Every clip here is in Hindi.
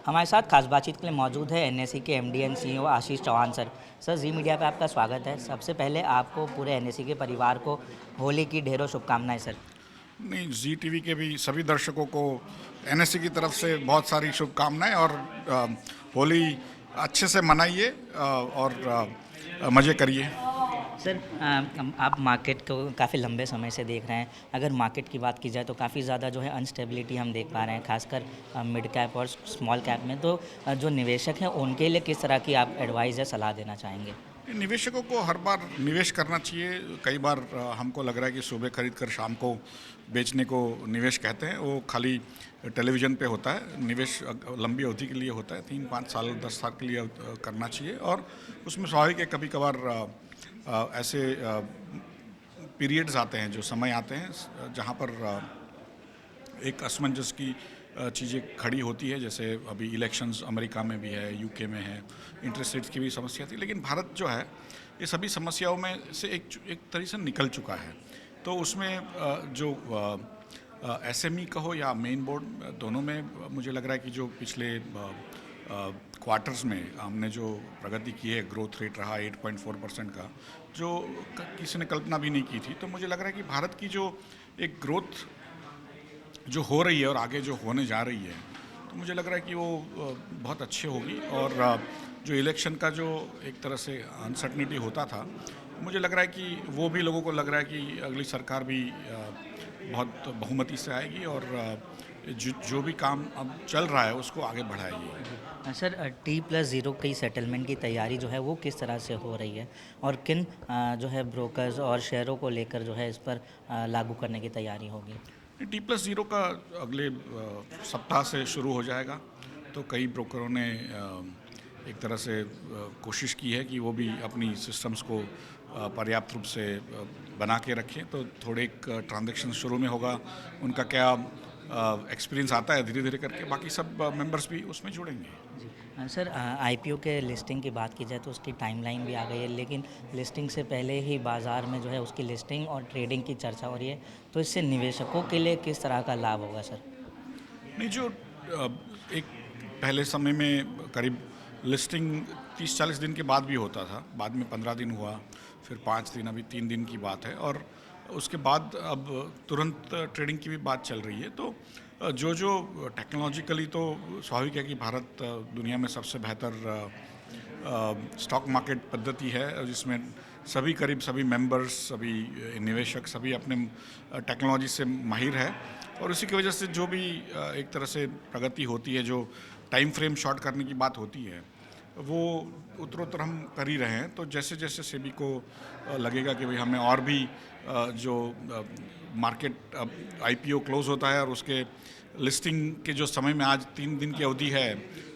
हमारे साथ खास बातचीत के लिए मौजूद है एनएसई के MD and CEO Ashish Chauhan sir. Sir, Zee media पे आपका स्वागत है। सबसे पहले आपको पूरे एनएसई के परिवार को होली की ढेरों शुभकामनाएं सर। नहीं, जी टीवी के भी सभी दर्शकों को एनएससी की तरफ से बहुत सारी शुभकामनाएं और अ, होली अच्छे से मनाइए और मज़े करिए। सर, आप मार्केट को काफ़ी लंबे समय से देख रहे हैं। अगर मार्केट की बात की जाए तो काफ़ी ज़्यादा जो है अनस्टेबिलिटी हम देख पा रहे हैं, खासकर मिड कैप और स्मॉल कैप में। तो जो निवेशक हैं उनके लिए किस तरह की आप एडवाइस या सलाह देना चाहेंगे? निवेशकों को हर बार निवेश करना चाहिए। कई बार हमको लग रहा है कि सुबह खरीद कर शाम को बेचने को निवेश कहते हैं, वो खाली टेलीविज़न पे होता है। निवेश लंबी अवधि के लिए होता है, 3-5 साल 10 साल के लिए करना चाहिए। और उसमें स्वाभाविक है कभी कभार ऐसे पीरियड्स आते हैं, जो समय आते हैं जहाँ पर एक असमंजस की चीज़ें खड़ी होती है। जैसे अभी इलेक्शंस अमेरिका में भी है, यूके में है, इंटरेस्ट रेट्स की भी समस्या थी। लेकिन भारत जो है ये सभी समस्याओं में से एक तरह से निकल चुका है। तो उसमें जो एसएमई कहो या मेन बोर्ड, दोनों में मुझे लग रहा है कि जो पिछले क्वार्टर्स में हमने जो प्रगति की है, ग्रोथ रेट रहा 8.4% का, जो किसी ने कल्पना भी नहीं की थी। तो मुझे लग रहा है कि भारत की जो एक ग्रोथ जो हो रही है और आगे जो होने जा रही है, तो मुझे लग रहा है कि वो बहुत अच्छी होगी। और जो इलेक्शन का जो एक तरह से अनसर्टनिटी होता था, मुझे लग रहा है कि वो भी लोगों को लग रहा है कि अगली सरकार भी बहुत बहुमती से आएगी और जो भी काम अब चल रहा है उसको आगे बढ़ाएगी। सर, T+0 की सेटलमेंट की तैयारी जो है वो किस तरह से हो रही है, और किन जो है ब्रोकर्स और शेयरों को लेकर जो है इस पर लागू करने की तैयारी होगी? T+0 का अगले सप्ताह से शुरू हो जाएगा। तो कई ब्रोकरों ने एक तरह से कोशिश की है कि वो भी अपनी सिस्टम्स को पर्याप्त रूप से बना के रखें। तो थोड़े एक ट्रांजेक्शन शुरू में होगा, उनका क्या एक्सपीरियंस आता है धीरे धीरे करके बाकी सब मेंबर्स भी उसमें जुड़ेंगे। जी। सर, आईपीओ के लिस्टिंग की बात की जाए तो उसकी टाइमलाइन भी आ गई है, लेकिन लिस्टिंग से पहले ही बाज़ार में जो है उसकी लिस्टिंग और ट्रेडिंग की चर्चा हो रही है। तो इससे निवेशकों के लिए किस तरह का लाभ होगा सर? नहीं, जो एक पहले समय में करीब लिस्टिंग 30-40 दिन के बाद भी होता था, बाद में 15 दिन हुआ, फिर 5 दिन, अभी 3 दिन की बात है। और उसके बाद अब तुरंत ट्रेडिंग की भी बात चल रही है। तो जो जो टेक्नोलॉजिकली तो स्वाभाविक है कि भारत दुनिया में सबसे बेहतर स्टॉक मार्केट पद्धति है, जिसमें करीब सभी मेंबर्स, सभी निवेशक, सभी अपने टेक्नोलॉजी से माहिर है। और उसी की वजह से जो भी एक तरह से प्रगति होती है, जो टाइम फ्रेम शॉर्ट करने की बात होती है, वो उत्तरोत्तर हम कर ही रहे हैं। तो जैसे जैसे सेबी को लगेगा कि भाई हमें और भी जो मार्केट आईपीओ क्लोज होता है और उसके लिस्टिंग के जो समय में आज 3 दिन की अवधि है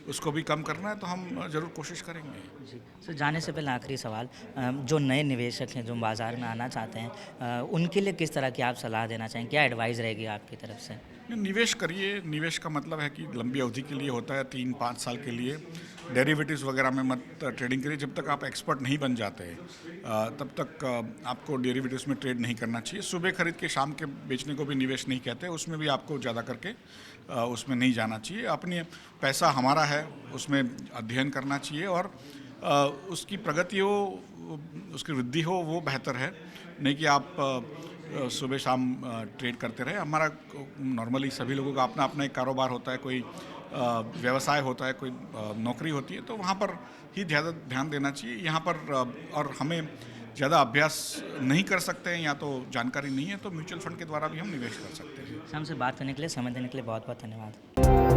उसको भी कम करना है, तो हम ज़रूर कोशिश करेंगे। जी। सर, जाने से पहले आखिरी सवाल, जो नए निवेशक हैं जो बाज़ार में आना चाहते हैं, उनके लिए किस तरह की आप सलाह देना चाहेंगे? क्या एडवाइस रहेगी आपकी तरफ से? निवेश करिए। निवेश का मतलब है कि लंबी अवधि के लिए होता है, 3-5 साल के लिए। डेरिवेटिव्स वगैरह में मत ट्रेडिंग करिए। जब तक आप एक्सपर्ट नहीं बन जाते तब तक आपको डेरिवेटिव्स में ट्रेड नहीं करना चाहिए। सुबह खरीद के शाम के बेचने को भी निवेश नहीं कहते, उसमें भी आपको ज़्यादा करके उसमें नहीं जाना चाहिए। अपने पैसा हमारा है, उसमें अध्ययन करना चाहिए और उसकी प्रगति हो, उसकी वृद्धि हो, वो बेहतर है। नहीं कि आप सुबह शाम ट्रेड करते रहे। हमारा नॉर्मली सभी लोगों का अपना अपना एक कारोबार होता है, कोई व्यवसाय होता है, कोई नौकरी होती है। तो वहाँ पर ही ज़्यादा ध्यान देना चाहिए। यहाँ पर और हमें ज़्यादा अभ्यास नहीं कर सकते हैं या तो जानकारी नहीं है, तो म्यूचुअल फंड के द्वारा भी हम निवेश कर सकते हैं। सर, हमसे बात करने के लिए, समय देने के लिए बहुत बहुत धन्यवाद।